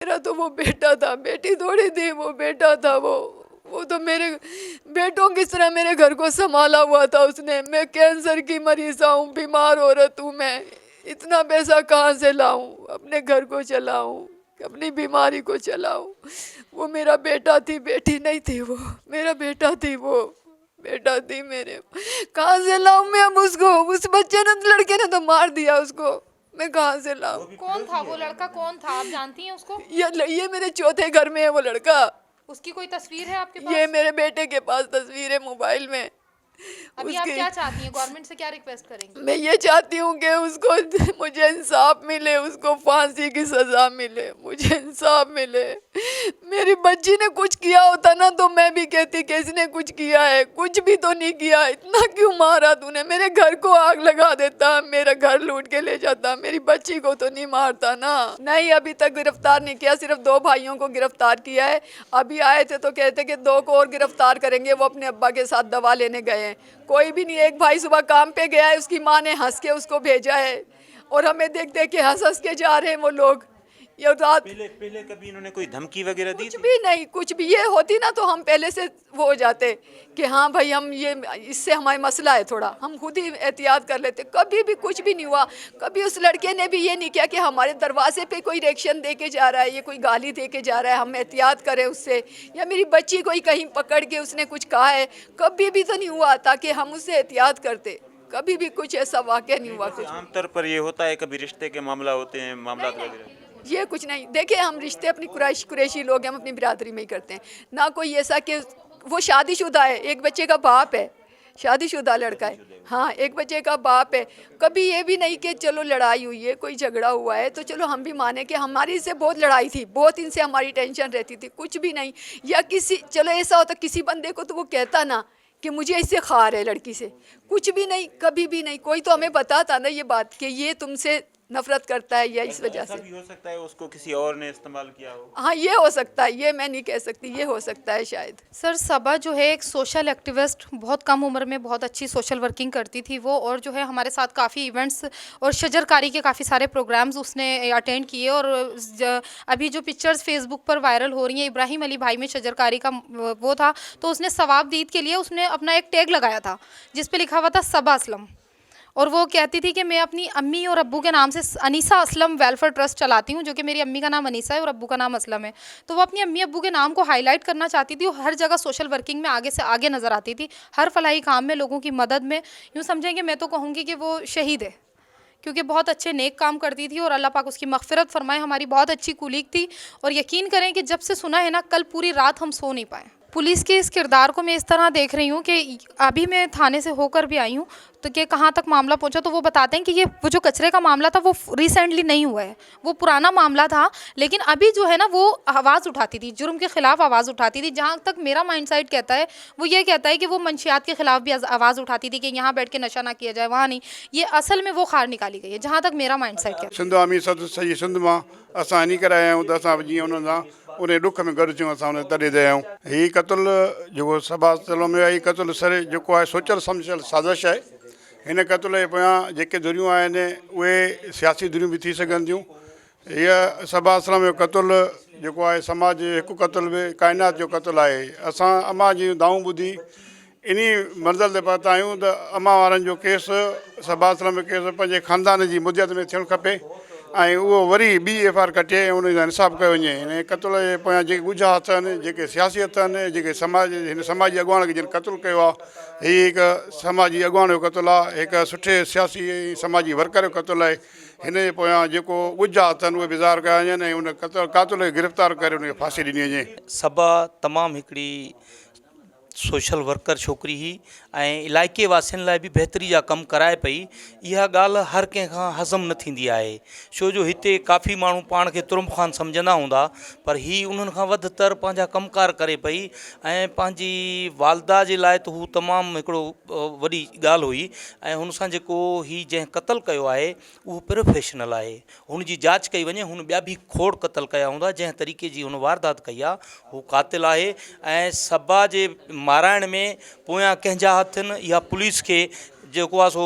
मेरा तो वो बेटा था, बेटी थोड़ी थी, वो बेटा था। वो तो मेरे बेटों की तरह मेरे घर को संभाला हुआ था उसने। मैं कैंसर की मरीज हूँ, बीमार औरत हूँ मैं। इतना पैसा कहाँ से लाऊं, अपने घर को चलाऊं, अपनी बीमारी को चलाऊं? वो मेरा बेटा थी, बेटी नहीं थी। वो मेरा बेटा थी, वो बेटा थी मेरे। कहाँ से लाऊं मैं अब उसको? उस बच्चे ने, लड़के ने तो मार दिया उसको। मैं कहाँ से लाऊं? कौन था वो लड़का, कौन था, आप जानती हैं उसको? ये मेरे चौथे घर में है वो लड़का। उसकी कोई तस्वीर है आपके ये पास? मेरे बेटे के पास तस्वीर है मोबाइल में अभी आप उसकी। क्या चाहती हैं, गवर्नमेंट से क्या रिक्वेस्ट करेंगी? मैं ये चाहती हूँ कि उसको मुझे इंसाफ मिले, उसको फांसी की सजा मिले, मुझे इंसाफ मिले। मेरी बच्ची ने कुछ किया होता ना तो मैं भी कहती कि इसने कुछ किया है। कुछ भी तो नहीं किया, इतना क्यों मारा तूने? मेरे घर को आग लगा देता, मेरा घर लूट के ले जाता, मेरी बच्ची को तो नहीं मारता ना। नहीं, अभी तक गिरफ्तार नहीं किया, सिर्फ 2 भाइयों को गिरफ्तार किया है। अभी आए थे तो कहते कि 2 को और गिरफ्तार करेंगे, वो अपने अब्बा के साथ दवा लेने गए हैं। कोई भी नहीं। एक भाई सुबह काम पे गया है, उसकी माँ ने हंस के उसको भेजा है, और हमें देख देख के हंस हंस के जा रहे हैं वो लोग। ये रात पहले पहले कभी इन्होंने कोई धमकी वगैरह दी कुछ थी? भी नहीं, कुछ भी। ये होती ना तो हम पहले से वो हो जाते कि हाँ भाई, हम ये इससे हमारा मसला है थोड़ा, हम खुद ही एहतियात कर लेते। कभी भी कुछ भी नहीं हुआ। कभी उस लड़के ने भी ये नहीं किया कि हमारे दरवाजे पे कोई रिएक्शन दे के जा रहा है, ये कोई गाली दे के जा रहा है, हम एहतियात करें उससे, या मेरी बच्ची को ही कहीं पकड़ के उसने कुछ कहा है। कभी भी तो नहीं हुआ ताकि हम उससे एहतियात करते। कभी भी कुछ ऐसा वाक़या नहीं हुआ। कुछ आमतौर पर ये होता है, कभी रिश्ते के मामला होते हैं, मामला वगैरह। ये कुछ नहीं। देखिए, हम रिश्ते अपनी कुरैशी लोग हैं, हम अपनी बिरादरी में ही करते हैं ना। कोई ऐसा कि वो शादीशुदा है, एक बच्चे का बाप है, शादीशुदा लड़का है। हाँ, एक बच्चे का बाप है। कभी ये भी नहीं कि चलो लड़ाई हुई है, कोई झगड़ा हुआ है तो चलो हम भी माने कि हमारी इससे बहुत लड़ाई थी, बहुत इनसे हमारी टेंशन रहती थी। कुछ भी नहीं। या किसी, चलो ऐसा होता किसी बंदे को तो वो कहता ना कि मुझे इससे खार है लड़की से। कुछ भी नहीं, कभी भी नहीं। कोई तो हमें बताता ना ये बात कि ये तुमसे नफरत करता है या इस वजह ऐसा से। भी हो सकता है उसको किसी और ने इस्तेमाल किया हो। हाँ, ये हो सकता है, ये मैं नहीं कह सकती, ये हो सकता है शायद। सर, सबा जो है एक सोशल एक्टिविस्ट, बहुत कम उम्र में बहुत अच्छी सोशल वर्किंग करती थी वो, और जो है हमारे साथ काफ़ी इवेंट्स और शजरकारी के काफ़ी सारे प्रोग्राम्स उसने अटेंड किए। और अभी जो पिक्चर्स फेसबुक पर वायरल हो रही हैं, इब्राहिम अली भाई में शजरकारी का वो था, तो उसने सवाब दीद के लिए उसने अपना एक टैग लगाया था जिस पे लिखा हुआ था सबा असलम। और वो कहती थी कि मैं अपनी अम्मी और अब्बू के नाम से अनीसा असलम वेलफेयर ट्रस्ट चलाती हूँ, जो कि मेरी अम्मी का नाम अनीसा है और अब्बू का नाम असलम है। तो वो अपनी अम्मी अब्बू के नाम को हाईलाइट करना चाहती थी और हर जगह सोशल वर्किंग में आगे से आगे नज़र आती थी, हर फलाही काम में, लोगों की मदद में। यूँ समझेंगे, मैं तो कहूँगी कि वो शहीद है, क्योंकि बहुत अच्छे नेक काम करती थी और अल्लाह पाक उसकी मग़फ़िरत फ़रमाए। हमारी बहुत अच्छी कुलीग थी, और यकीन करें कि जब से सुना है ना, कल पूरी रात हम सो नहीं पाए। पुलिस के इस किरदार को मैं इस तरह देख रही हूँ कि अभी मैं थाने से होकर भी आई हूँ, तो कि कहाँ तक मामला पहुँचा, तो वो बताते हैं कि ये वो जो कचरे का मामला था वो रिसेंटली नहीं हुआ है, वो पुराना मामला था। लेकिन अभी जो है ना, वो आवाज़ उठाती थी, जुर्म के ख़िलाफ़ आवाज़ उठाती थी। जहाँ तक मेरा माइंडसेट कहता है, वो ये कहता है कि वो मंशियात के ख़िलाफ़ भी आवाज़ उठाती थी कि यहाँ बैठ के नशा ना किया जाए, वहाँ नहीं। ये असल में वो खार निकाली गई है, जहाँ तक मेरा माइंडसेट कहता है। सिंध आर्मी सॼी सिंध मां असां इन करे आया आहियूं त असां जीअं उन्हनि सां उन ॾुख में गॾु थियूं, असां उन तॾहिं ते आहियूं। हीअ क़तलु जेको सबा असलम में आहे, हीअ क़तलु सर जेको आहे सोचियल सम्झियल साज़िश आहे। हिन क़तल जे पोयां जेके धुरियूं आहिनि उहे सियासी धुरियूं बि थी सघनि थियूं। हीअ सबा असलम जो क़तलु जेको आहे समाज जो हिकु क़तलु बि काइनात जो क़तलु आहे। असां अमा जी दाऊं ॿुधी इन मंज़िल ते पहुता आहियूं त अमा वारनि जो केस, सबा असलम जो केस पंहिंजे ख़ानदान जी मुदियत में थियणु खपे, ऐं उहो वरी ॿी FIR कटे ऐं उन जो इंसाफ़ कयो वञे। हिन क़तल जे पोयां जेके ॻुझा हथ आहिनि, जेके सियासी हथ आहिनि, जेके हिन समाजी अॻुवाण खे जिन क़तलु कयो आहे, हीअ हिकु समाजी अॻुवाण जो क़तलु आहे, हिकु सुठे सियासी समाजी वर्कर जो क़तलु आहे। हिन जे पोयां जेको ॻुझा हथ आहिनि उहे बिज़ार कया वञनि ऐं उन क़ातिल खे गिरफ़्तार करे उनखे फांसी ॾिनी वञे। सबा तमामु हिकिड़ी सोशल वर्कर छोकिरी हुई ऐं इलाइक़े वासियुनि लाइ बि बहितरी जा कमु कराए पई। इहा ॻाल्हि हर कंहिंखां हज़म न थींदी आहे, छो जो हिते काफ़ी माण्हू पाण खे तुरुम ख़ान सम्झंदा हूंदा, पर ही उन्हनि खां वधतर पंहिंजा कमकार करे पई। ऐं पंहिंजी वालदा जे लाइ त हू तमामु हिकिड़ो वॾी ॻाल्हि हुई। ऐं हुन सां जेको ही जंहिं क़तलु कयो आहे उहो प्रोफेशनल आहे, हुन जी जांच कई वञे। हुन ॿिया बि खोड़ क़तलु कया हूंदा, जंहिं तरीक़े जी हुन वारदात कई आहे हू क़ातिल आहे। ऐं सबा जे माराइण में पोयां कंहिंजा हथ आहिनि, इहा पुलिस खे जेको आहे सो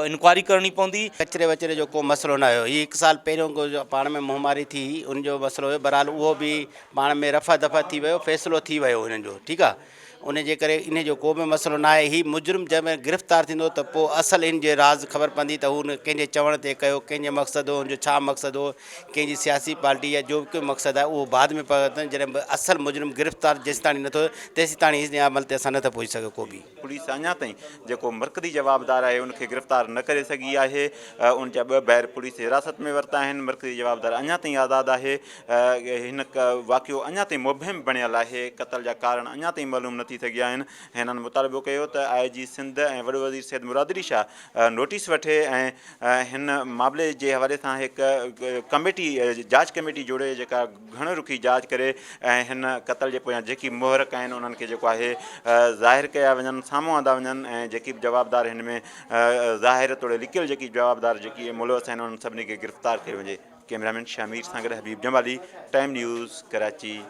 इंक्वायरी करणी पवंदी। कचरे वचरे जो को मसइलो न हुयो। हीअ 1 साल पहिरियों को जो पाण में मुंहमारी थी उनजो मसइलो हुयो। बहरहाल उहो बि पाण में रफ़ा दफ़ा थी वियो, फ़ैसिलो थी वियो हिननि जो, ठीकु आहे। उन जे करे इन जो को बि मसइलो न आहे। हीअ मुजरिम जंहिंमें गिरफ़्तार थींदो त पोइ असल इन जे राज़ ख़बर पवंदी त हुन कंहिंजे चवण ते कयो, कंहिंजे मक़सदु हो, हुनजो छा मक़सदु हो, कंहिंजी सियासी पार्टी या जो बि मक़सदु आहे उहो बाद में पता जॾहिं असल मुजरिम गिरफ़्तार जेसि ताणी नथो तेसि ताणी हिन अमल ते असां नथा पहुची सघूं को बि। पुलिस अञा ताईं जेको मरकज़ी जवाबदार आहे उनखे गिरफ़्तार न करे सघी आहे। उन जा 2 ॿाहिरि पुलिस हिरासत में वरिता आहिनि। मरकज़ी जवाबदार अञा ताईं आज़ादु आहे। हिन वाक़ियो अञा ताईं मुबहिम बणियल आहे। क़तल जा कारण अञा ताईं मालूम न थी सघिया आहिनि। हिननि मुतालबो कयो त IG सिंध ऐं वॾो वज़ीर सैयद मुरादरी शाह नोटिस वठे ऐं हिन मामले जे हवाले सां हिकु कमेटी जांच कमेटी जोड़े जेका घण रुखी जांच करे ऐं हिन क़तल जे पोयां जेकी मुहरक आहिनि उन्हनि खे जेको आहे ज़ाहिर कया वञनि, साम्हूं आंदा वञनि ऐं जेकी बि जवाबदार हिन में ज़ाहिर तोड़े लिकियल जेकी जवाबदार जेकी मुलवस आहिनि उन्हनि सभिनी खे गिरफ़्तार कयो वञे। कैमरामैन शामीर सां गॾु हबीब जमाली, टाइम न्यूज़, कराची।